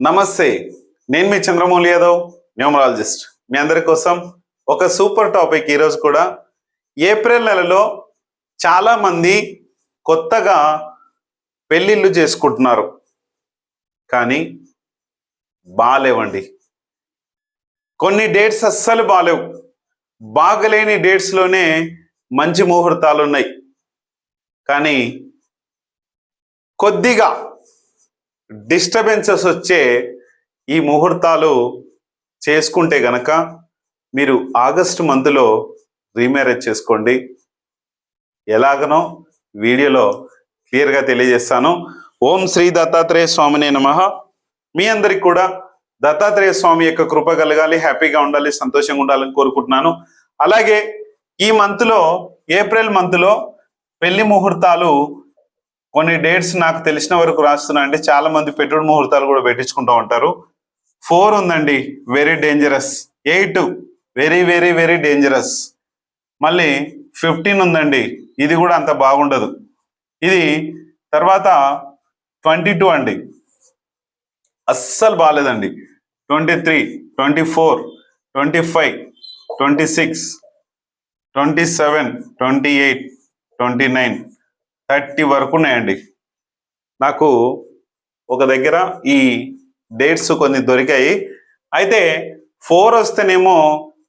నమస్తే, నేను మీ చంద్రమౌళి యాదవ్, న్యూమరాలజిస్ట్. మీ అందరి కోసం ఒక సూపర్ టాపిక్. ఈరోజు కూడా ఏప్రిల్ నెలలో చాలామంది కొత్తగా పెళ్ళిళ్ళు చేసుకుంటున్నారు, కానీ బాగాలేవండి. కొన్ని డేట్స్ అస్సలు బాగాలేవు. బాగలేని డేట్స్లోనే మంచి ముహూర్తాలు ఉన్నాయి, కానీ కొద్దిగా డిస్టర్బెన్సెస్ వచ్చే ఈ ముహూర్తాలు చేసుకుంటే గనక మీరు ఆగస్టు మంత్లో రీమ్యారేజ్ చేసుకోండి. ఎలాగనో వీడియోలో క్లియర్గా తెలియజేస్తాను. ఓం శ్రీ దత్తాత్రేయ స్వామినే నమః. మీ అందరికి కూడా దత్తాత్రేయ స్వామి యొక్క కృప కలగాలి, హ్యాపీగా ఉండాలి, సంతోషంగా ఉండాలని కోరుకుంటున్నాను. అలాగే ఈ మంత్లో, ఏప్రిల్ మంత్లో పెళ్లి ముహూర్తాలు కొన్ని డేట్స్ నాకు తెలిసిన వరకు రాస్తున్నా. అంటే చాలా మంది పెట్టుడు ముహూర్తాలు కూడా పెట్టించుకుంటూ ఉంటారు. 4 ఉందండి, very dangerous. 8 very very very dangerous. మళ్ళీ 15 ఉందండి, ఇది కూడా అంత బాగుండదు. ఇది తర్వాత 22 అండి, అస్సలు బాగాలేదండి. 23, 24, 25, 26, 27, 28, 29, 30 వరకు ఉన్నాయండి. నాకు ఒక దగ్గర ఈ డేట్స్ కొన్ని దొరికాయి. అయితే 4 వస్తేనేమో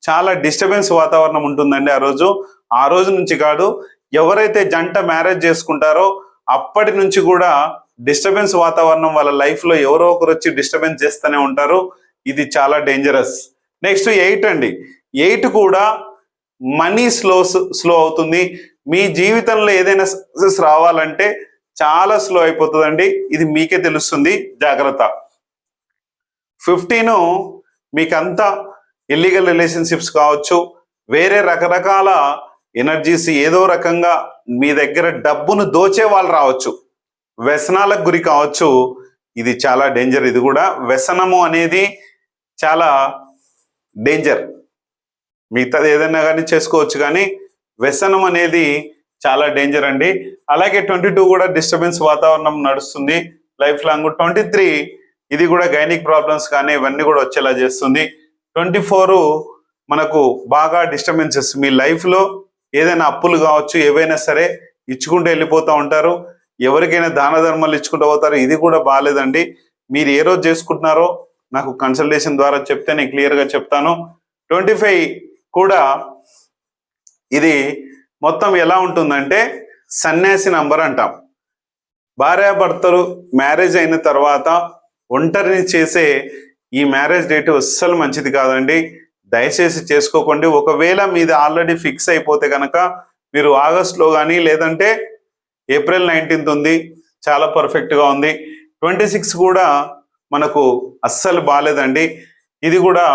చాలా డిస్టర్బెన్స్ వాతావరణం ఉంటుందండి ఆ రోజు నుంచి కాదు, ఎవరైతే జంట మ్యారేజ్ చేసుకుంటారో అప్పటి నుంచి కూడా డిస్టర్బెన్స్ వాతావరణం వాళ్ళ లైఫ్లో ఎవరో ఒకరు వచ్చి డిస్టర్బెన్స్ చేస్తూనే ఉంటారు. ఇది చాలా డేంజరస్. నెక్స్ట్ 8 అండి. 8 కూడా మనీ స్లో అవుతుంది. మీ జీవితంలో ఏదైనా సక్సెస్ రావాలంటే చాలా స్లో అయిపోతుందండి. ఇది మీకే తెలుస్తుంది, జాగ్రత్త. 15 మీకంతా ఇల్లీగల్ రిలేషన్షిప్స్ కావచ్చు, వేరే రకరకాల ఎనర్జీస్ ఏదో రకంగా మీ దగ్గర డబ్బును దోచే వాళ్ళు రావచ్చు, వ్యసనాలకు గురి కావచ్చు. ఇది చాలా డేంజర్. ఇది కూడా వ్యసనము అనేది చాలా డేంజర్. మిగతాది ఏదైనా కానీ చేసుకోవచ్చు, కానీ వ్యసనం అనేది చాలా డేంజర్ అండి. అలాగే 22 కూడా డిస్టర్బెన్స్ వాతావరణం నడుస్తుంది లైఫ్ లాంగ్. 23 ఇది కూడా గైనిక్ ప్రాబ్లమ్స్ కానీ ఇవన్నీ కూడా వచ్చేలా చేస్తుంది. 24 మనకు బాగా డిస్టర్బెన్సెస్. మీ లైఫ్లో ఏదైనా అప్పులు కావచ్చు, ఏవైనా సరే ఇచ్చుకుంటూ వెళ్ళిపోతూ ఉంటారు, ఎవరికైనా దాన ధర్మాలు ఇచ్చుకుంటూ పోతారు. ఇది కూడా బాగాలేదండి. మీరు ఏ రోజు చేసుకుంటున్నారో నాకు కన్సల్టేషన్ ద్వారా చెప్తే నేను క్లియర్గా చెప్తాను. 25 కూడా ఇది మొత్తం ఎలా ఉంటుందంటే సన్యాసి నంబర్ అంటాం. భార్యాభర్తలు మ్యారేజ్ అయిన తర్వాత ఒంటరిని చేసే ఈ మ్యారేజ్ డేట్ అస్సలు మంచిది కాదండి. దయచేసి చేసుకోకండి. ఒకవేళ మీది ఆల్రెడీ ఫిక్స్ అయిపోతే కనుక మీరు ఆగస్టులో కానీ, లేదంటే ఏప్రిల్ 19 ఉంది, చాలా పర్ఫెక్ట్గా ఉంది. 26 కూడా మనకు అస్సలు బాగాలేదండి, ఇది కూడా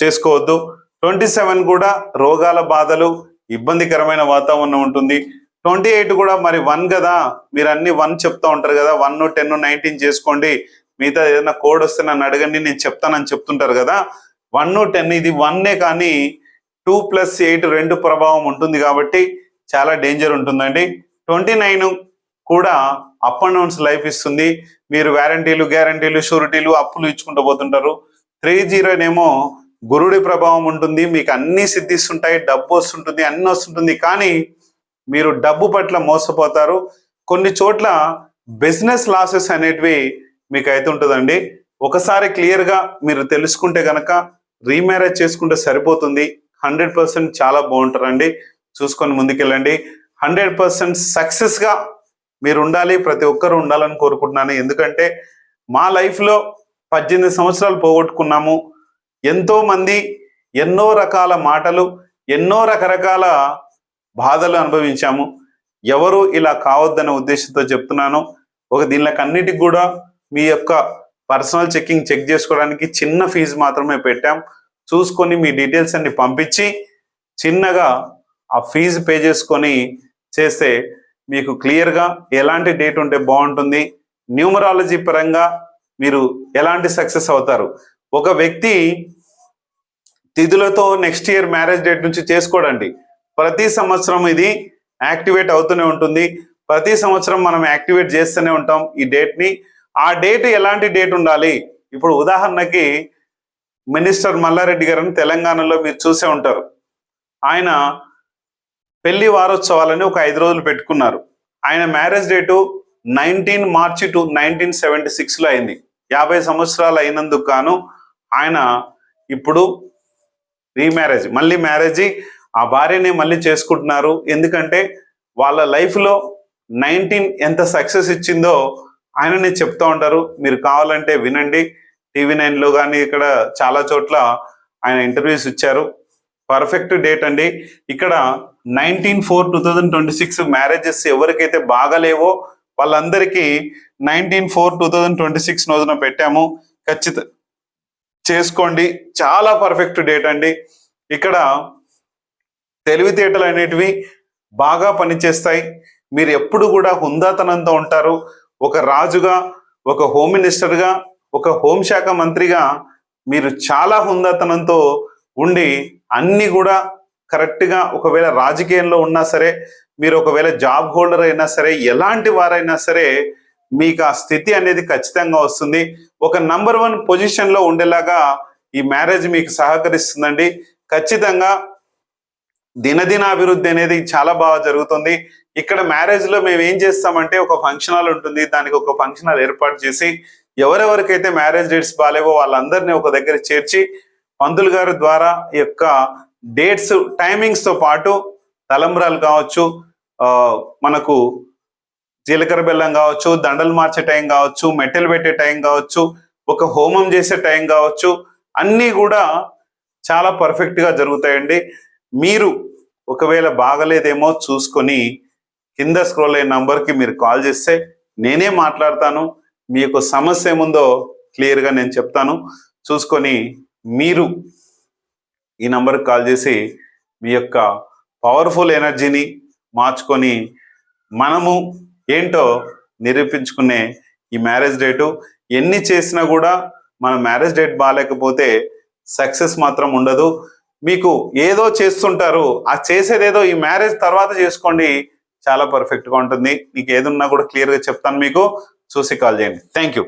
చేసుకోవద్దు. 27 కూడా రోగాల బాధలు, ఇబ్బందికరమైన వాతావరణం ఉంటుంది. 28 కూడా మరి 1 కదా, మీరు అన్ని 1 చెప్తా ఉంటారు కదా, 1, 10, 19 చేసుకోండి. మిగతా ఏదైనా కోడ్ వస్తే నన్ను అడగండి, నేను చెప్తానని చెప్తుంటారు కదా. 1, 10 ఇది 1 కానీ 2 + 8 2 ప్రభావం ఉంటుంది కాబట్టి చాలా డేంజర్ ఉంటుందండి. 29 కూడా అప్ అండ్ డౌన్స్ లైఫ్ ఇస్తుంది. మీరు వ్యారంటీలు, గ్యారంటీలు, షూరిటీలు, అప్పులు ఇచ్చుకుంటూ పోతుంటారు. 30 ఏమో గురుడి ప్రభావం ఉంటుంది. మీకు అన్ని సిద్ధిస్తుంటాయి, డబ్బు వస్తుంటుంది, అన్ని వస్తుంటుంది, కానీ మీరు డబ్బు పట్ల మోసపోతారు. కొన్ని చోట్ల బిజినెస్ లాసెస్ అనేటివి మీకు అవుతుంటుందండి. ఒకసారి క్లియర్గా మీరు తెలుసుకుంటే కనుక రీమ్యారేజ్ చేసుకుంటే సరిపోతుంది. 100% చాలా బాగుంటారండి. చూసుకొని ముందుకెళ్ళండి. 100% సక్సెస్గా మీరు ఉండాలి, ప్రతి ఒక్కరు ఉండాలని కోరుకుంటున్నాను. ఎందుకంటే మా లైఫ్లో 18 సంవత్సరాలు పోగొట్టుకున్నాము. ఎంతో మంది ఎన్నో రకాల మాటలు, ఎన్నో రకరకాల బాధలు అనుభవించాము. ఎవరు ఇలా కావద్దనే ఉద్దేశంతో చెప్తున్నాను. దీనికన్నిటికి కూడా మీ యొక్క పర్సనల్ చెక్ చేసుకోవడానికి చిన్న ఫీజు మాత్రమే పెట్టాం. చూసుకొని మీ డీటెయిల్స్ అన్ని పంపించి చిన్నగా ఆ ఫీజు పే చేసుకొని చేస్తే మీకు క్లియర్గా ఎలాంటి డేట్ ఉంటే బాగుంటుంది, న్యూమరాలజీ పరంగా మీరు ఎలాంటి సక్సెస్ అవుతారు. ఒక వ్యక్తి తిథులతో నెక్స్ట్ ఇయర్ మ్యారేజ్ డేట్ నుంచి చేసుకోడండి. ప్రతి సంవత్సరం ఇది యాక్టివేట్ అవుతూనే ఉంటుంది. ప్రతి సంవత్సరం మనం యాక్టివేట్ చేస్తూనే ఉంటాం ఈ డేట్ని. ఆ డేట్ ఎలాంటి డేట్ ఉండాలి, ఇప్పుడు ఉదాహరణకి మినిస్టర్ మల్లారెడ్డి గారిని తెలంగాణలో మీరు చూసే ఉంటారు. ఆయన పెళ్లి వారోత్సవాలని ఒక 5 రోజులు పెట్టుకున్నారు. ఆయన మ్యారేజ్ డేటు 19 మార్చి 1976లో అయింది. 50 సంవత్సరాలు అయినందుకు గాను ఆయన ఇప్పుడు రీమ్యారేజ్, మళ్ళీ మ్యారేజ్, ఆ భార్యని మళ్ళీ చేసుకుంటున్నారు. ఎందుకంటే వాళ్ళ లైఫ్లో 19 ఎంత సక్సెస్ ఇచ్చిందో ఆయననే చెప్తూ ఉంటారు. మీరు కావాలంటే వినండి. TV9లో కానీ ఇక్కడ చాలా చోట్ల ఆయన ఇంటర్వ్యూస్ ఇచ్చారు. పర్ఫెక్ట్ డేట్ అండి. ఇక్కడ 19/4/2026 మ్యారేజెస్ ఎవరికైతే బాగాలేవో వాళ్ళందరికీ 19/4/2026 రోజున పెట్టాము. ఖచ్చితంగా చేసుకోండి. చాలా పర్ఫెక్ట్ డేట్ అండి. ఇక్కడ తెలివితేటలు అనేటివి బాగా పనిచేస్తాయి. మీరు ఎప్పుడు కూడా హుందాతనంతో ఉంటారు. ఒక రాజుగా, ఒక హోమ్ మినిస్టర్గా, ఒక హోంశాఖ మంత్రిగా మీరు చాలా హుందాతనంతో ఉండి అన్ని కూడా కరెక్ట్గా, ఒకవేళ రాజకీయంలో ఉన్నా సరే, మీరు ఒకవేళ జాబ్ హోల్డర్ అయినా సరే, ఎలాంటి వారైనా సరే మీకు ఆ స్థితి అనేది ఖచ్చితంగా వస్తుంది. ఒక నంబర్ 1 పొజిషన్లో ఉండేలాగా ఈ మ్యారేజ్ మీకు సహకరిస్తుందండి. ఖచ్చితంగా దినదిన అభివృద్ధి అనేది చాలా బాగా జరుగుతుంది. ఇక్కడ మ్యారేజ్లో మేము ఏం చేస్తామంటే ఒక ఫంక్షన్ హాల్ ఉంటుంది. దానికి ఒక ఫంక్షన్ హాల్ ఏర్పాటు చేసి ఎవరెవరికైతే మ్యారేజ్ డేట్స్ బాగాలేవో వాళ్ళందరినీ ఒక దగ్గర చేర్చి పంతులు గారి ద్వారా ఈ యొక్క డేట్స్ టైమింగ్స్తో పాటు తలంబ్రాలు కావచ్చు, మనకు జీలకర్ర బెల్లం కావచ్చు, దండలు మార్చే టైం కావచ్చు, మెట్టెలు పెట్టే టైం కావచ్చు, ఒక హోమం చేసే టైం కావచ్చు, అన్నీ కూడా చాలా పర్ఫెక్ట్గా జరుగుతాయండి. మీరు ఒకవేళ బాగలేదేమో చూసుకొని కింద స్క్రోల్ అయిన నంబర్కి మీరు కాల్ చేస్తే నేనే మాట్లాడతాను. మీ యొక్క సమస్య ఏముందో క్లియర్గా నేను చెప్తాను. చూసుకొని మీరు ఈ నంబర్కి కాల్ చేసి మీ యొక్క పవర్ఫుల్ ఎనర్జీని మార్చుకొని మనము ఏంటో నిరూపించుకునే ఈ మ్యారేజ్ డేటు. ఎన్ని చేసినా కూడా మన మ్యారేజ్ డేట్ బాగాలేకపోతే సక్సెస్ మాత్రం ఉండదు. మీకు ఏదో చేస్తుంటారు, ఆ చేసేదేదో ఈ మ్యారేజ్ తర్వాత చేసుకోండి, చాలా పర్ఫెక్ట్గా ఉంటుంది. మీకు ఏదున్నా కూడా క్లియర్గా చెప్తాను. మీకు చూసి కాల్ చేయండి. Thank you.